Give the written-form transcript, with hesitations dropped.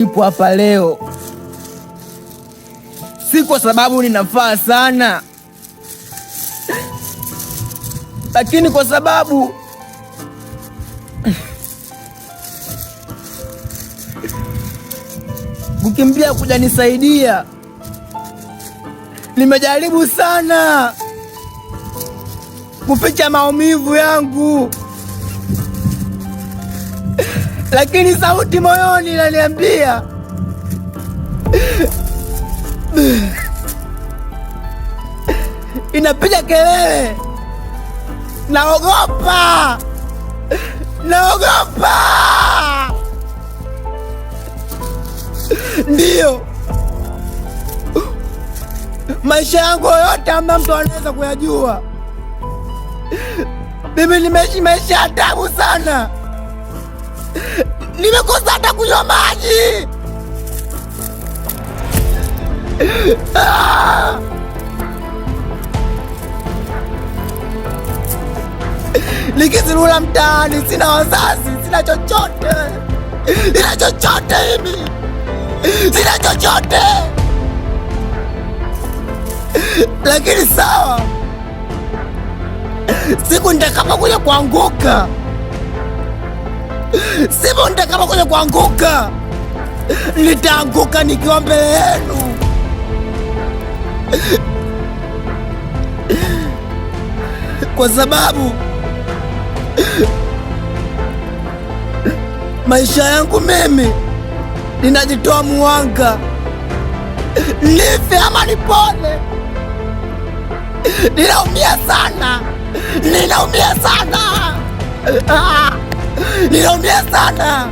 Nipo hapa leo si kwa sababu ninafaa sana, lakini kwa sababu kukimbia kuja nisaidia. Nimejaribu sana kuficha maumivu yangu, lakini sauti moyoni inaniambia inapiga kelele, naogopa, naogopa. Ndiyo maisha yangu yote ambayo mtu anaweza kuyajua. Mimi nimeishi maisha ya taabu sana, nimekosa hata kunywa maji. Nikizurura mtaani, sina wazazi, sina chochote, sina chochote hivi, sina chochote. Lakini sawa, siku nitakapokuja kuanguka, siku nitakapokuja kuanguka, nitaanguka nikiwa mbele yenu. Kwa sababu maisha yangu mimi ninajitoa muhanga, nife ama nipone. Ninaumia sana, ninaumia sana, ninaumia sana.